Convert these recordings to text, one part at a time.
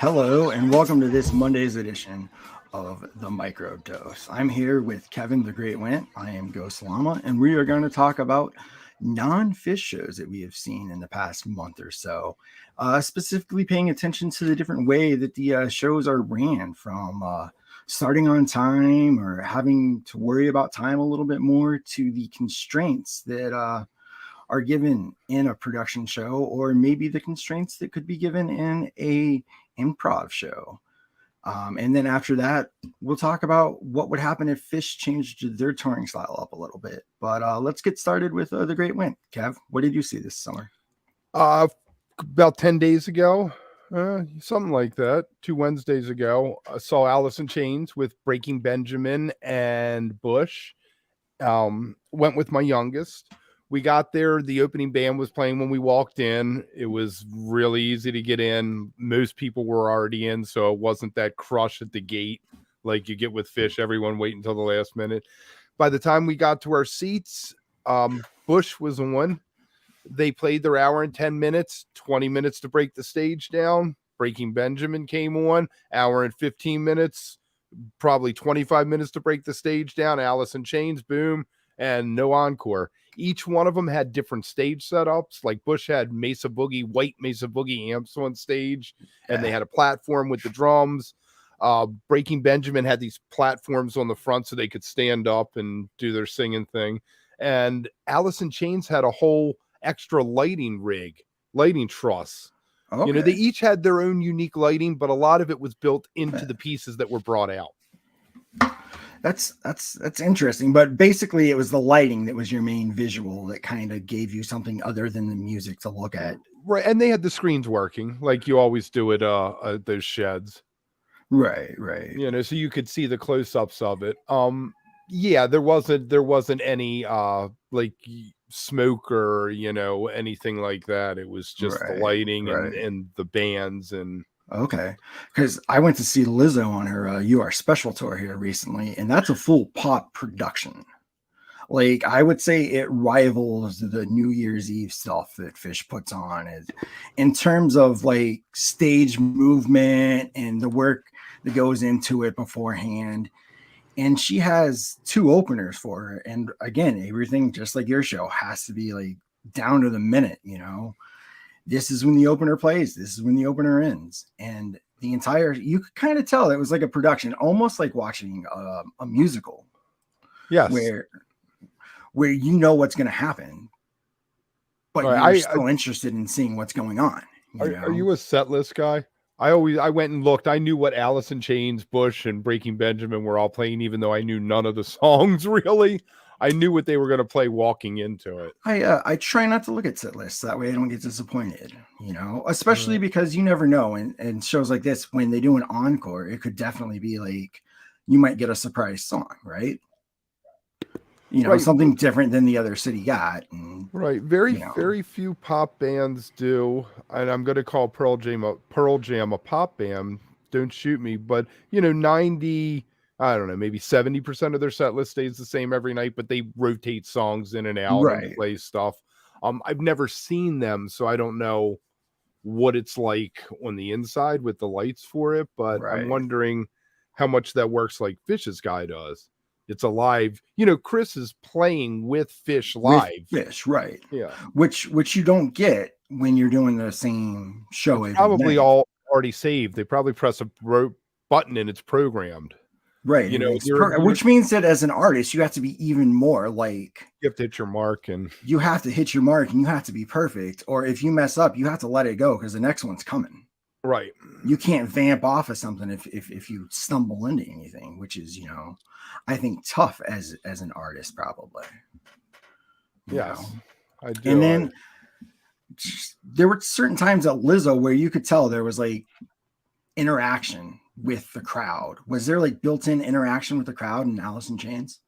Hello, and welcome to this Monday's edition of the Microdose. I'm here with Kevin the Great Went. I am Ghost Llama, and we are going to talk about non-fish shows that we have seen in the past month or so, specifically paying attention to the different way that the shows are ran, from starting on time or having to worry about time a little bit more, to the constraints that are given in a production show, or maybe the constraints that could be given in a improv show. And then after that, we'll talk about what would happen if Fish changed their touring style up a little bit. But let's get started with the Great Win. Kev, what did you see this summer? About 10 days ago, something like that, 2 Wednesdays ago, I saw Alice in Chains with Breaking Benjamin and Bush. Went with my youngest. We got there, the opening band was playing when we walked in. It was really easy to get in. Most people were already in, so it wasn't that crush at the gate like you get with Fish, everyone waiting until the last minute. By the time we got to our seats, Bush was on. They played their hour and 10 minutes, 20 minutes to break the stage down. Breaking Benjamin came on, hour and 15 minutes, probably 25 minutes to break the stage down. Alice in Chains, boom, and no encore. Each one of them had different stage setups. Like Bush had Mesa Boogie, white Mesa Boogie amps on stage, and they had a platform with the drums. Breaking Benjamin had these platforms on the front so they could stand up and do their singing thing. And Alice in Chains had a whole extra lighting truss. Okay. You know, they each had their own unique lighting, but a lot of it was built into the pieces that were brought out. That's interesting, but basically it was the lighting that was your main visual that kind of gave you something other than the music to look at. Right, and they had the screens working like you always do at those sheds. Right. You know, so you could see the close-ups of it. Yeah, there wasn't any like smoke or, you know, anything like that. It was just the lighting and the bands. And okay, because I went to see Lizzo on her You Are Special tour here recently, and that's a full pop production. Like, I would say it rivals the New Year's Eve stuff that Fish puts on, in terms of like stage movement and the work that goes into it beforehand. And she has 2 openers for her, and again, everything just like your show has to be like down to the minute. You know, this is when the opener plays, this is when the opener ends, and the entire, you could kind of tell it was like a production, almost like watching a musical. Yes, where you know what's going to happen, but you're still interested in seeing what's going on. Are you a set list guy? I went and looked. I knew what Alice in Chains, Bush, and Breaking Benjamin were all playing, even though I knew none of the songs really. I knew what they were going to play walking into it. I try not to look at set lists. That way I don't get disappointed, you know, especially because you never know. And shows like this, when they do an encore, it could definitely be like, you might get a surprise song, right? You know, something different than the other city got. And, very few pop bands do. And I'm going to call Pearl Jam a pop band. Don't shoot me. But, you know, maybe 70% of their set list stays the same every night, but they rotate songs in and out and play stuff. I've never seen them, so I don't know what it's like on the inside with the lights for it, but I'm wondering how much that works like Fish's guy does. It's a live, you know, Chris is playing with Fish live. With Fish, right. Yeah. Which you don't get when you're doing the same show. It's probably all already saved. They probably press a button and it's programmed. Right. You know, which means that as an artist, you have to be even more like, you have to hit your mark, and you have to hit your mark, and you have to be perfect. Or if you mess up, you have to let it go because the next one's coming. Right. You can't vamp off of something if you stumble into anything, which is, you know, I think tough as an artist, probably. Yes, I do. And then there were certain times at Lizzo where you could tell there was like interaction with the crowd. Was there like built-in interaction with the crowd in Alice in Chains?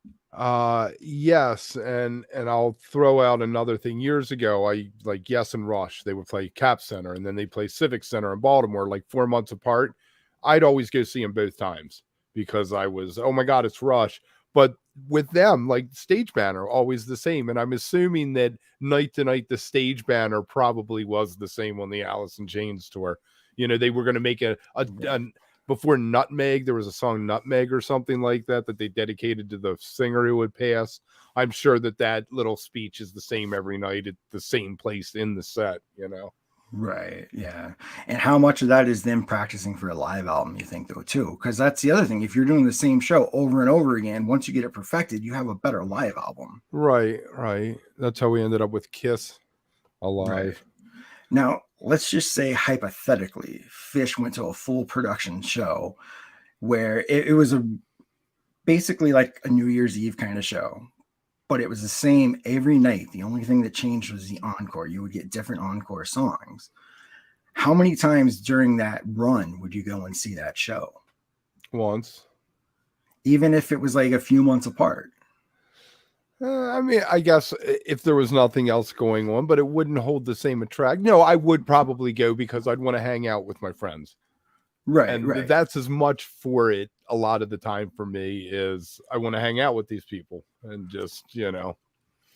Yes, and I'll throw out another thing. Years ago, I like Yes and Rush. They would play Cap Center, and then they play Civic Center in Baltimore, like 4 months apart. I'd always go see them both times because I was, oh my God, it's Rush. But with them, like stage banner, always the same. And I'm assuming that night to night, the stage banner probably was the same on the Alice in Chains tour. You know, they were going to make a before Nutmeg, there was a song Nutmeg or something like that they dedicated to the singer who would pass. I'm sure that little speech is the same every night at the same place in the set, you know? Right. Yeah. And how much of that is them practicing for a live album, you think, though, too? Because that's the other thing. If you're doing the same show over and over again, once you get it perfected, you have a better live album. Right. That's how we ended up with Kiss Alive. Right. Now, let's just say hypothetically, Phish went to a full production show where it was basically like a New Year's Eve kind of show, but it was the same every night. The only thing that changed was the encore. You would get different encore songs. How many times during that run would you go and see that show? Once. Even if it was like a few months apart. I mean, I guess if there was nothing else going on, but it wouldn't hold the same attract. No, I would probably go because I'd want to hang out with my friends. Right. And that's as much for it. A lot of the time for me is I want to hang out with these people and just, you know,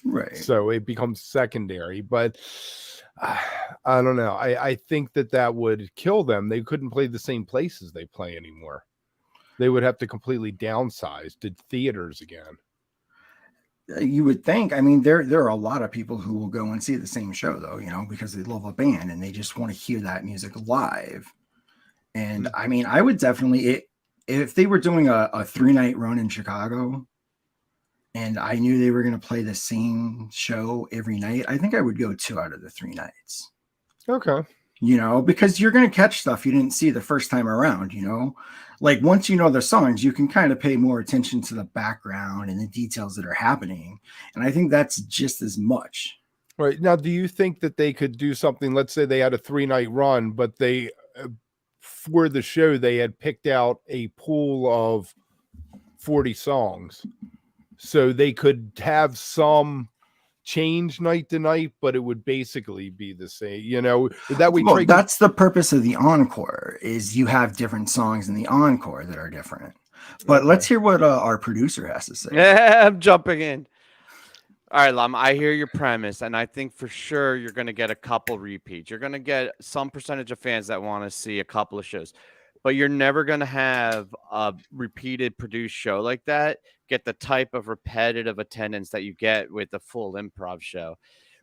right. So it becomes secondary, but I don't know. I think that would kill them. They couldn't play the same places they play anymore. They would have to completely downsize to theaters again. You would think. I mean, there are a lot of people who will go and see the same show, though, you know, because they love a band and they just want to hear that music live. And I mean, I would definitely, if they were doing a 3-night run in Chicago and I knew they were going to play the same show every night, I think I would go 2 out of the 3 nights. Okay. You know, because you're going to catch stuff you didn't see the first time around, you know, like once you know the songs, you can kind of pay more attention to the background and the details that are happening. And I think that's just as much. Right. Now, do you think that they could do something? Let's say they had a 3-night run, but they, for the show, they had picked out a pool of 40 songs. So they could have some change night to night, but it would basically be the same, you know, that we that's the purpose of the encore is you have different songs in the encore that are different. But let's hear what our producer has to say. Yeah, I'm jumping in. All right, Lam, I hear your premise, and I think for sure you're going to get a couple repeats. You're going to get some percentage of fans that want to see a couple of shows, but you're never going to have a repeated produced show like that get the type of repetitive attendance that you get with the full improv show,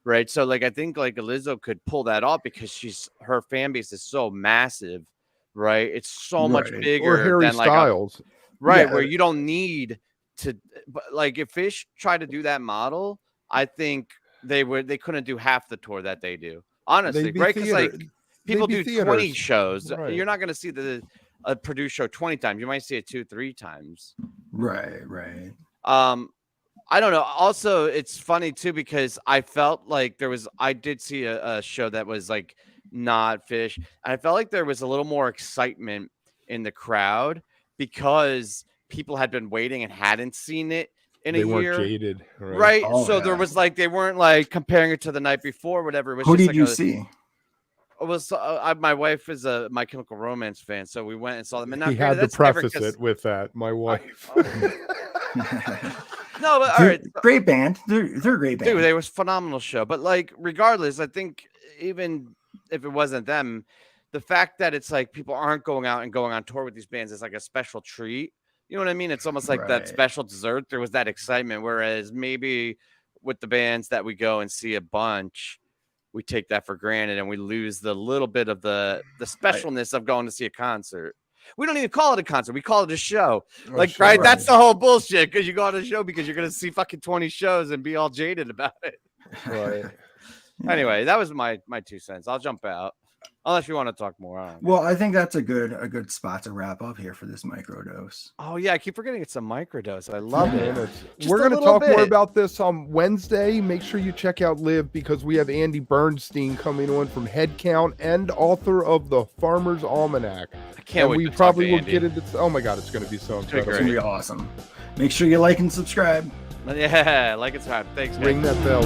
right? So, like, I think like Lizzo could pull that off because her fan base is so massive, right? It's so much bigger or Harry than Styles, right? Yeah. Where you don't need to, but like if Phish tried to do that model, I think they couldn't do half the tour that they do, honestly, right? Because like people do 20 shows. Right. You're not going to see a produced show 20 times. You might see it 2-3 times. Right. I don't know. Also, it's funny too because I felt like I did see a show that was like not Phish, and I felt like there was a little more excitement in the crowd because people had been waiting and hadn't seen it in a year. They weren't jaded, right? Oh, so there was like they weren't like comparing it to the night before, whatever. It was Who just did you see? It was my wife is a My Chemical Romance fan, so we went and saw them. And he had to preface it with that. My wife. No, but all right, great band. They're a great band. Dude, they was a phenomenal show. But like, regardless, I think even if it wasn't them, the fact that it's like people aren't going out and going on tour with these bands is like a special treat. You know what I mean? It's almost like that special dessert. There was that excitement, whereas maybe with the bands that we go and see a bunch, we take that for granted and we lose the little bit of the specialness of going to see a concert. We don't even call it a concert. We call it a show. Right? That's the whole bullshit because you go on a show because you're going to see fucking 20 shows and be all jaded about it. Right. Anyway, that was my 2 cents. I'll jump out. Unless you want to talk more. Well, I think that's a good spot to wrap up here for this microdose. Oh yeah, I keep forgetting it's a microdose. I love it. We're going to talk more about this on Wednesday. Make sure you check out Live because we have Andy Bernstein coming on from Headcount and author of the Farmer's Almanac. I can't wait. We probably will get into. Oh my God, it's going to be so incredible. It's going to be awesome. Make sure you like and subscribe. Yeah, like and subscribe. Thanks, man. Ring that bell.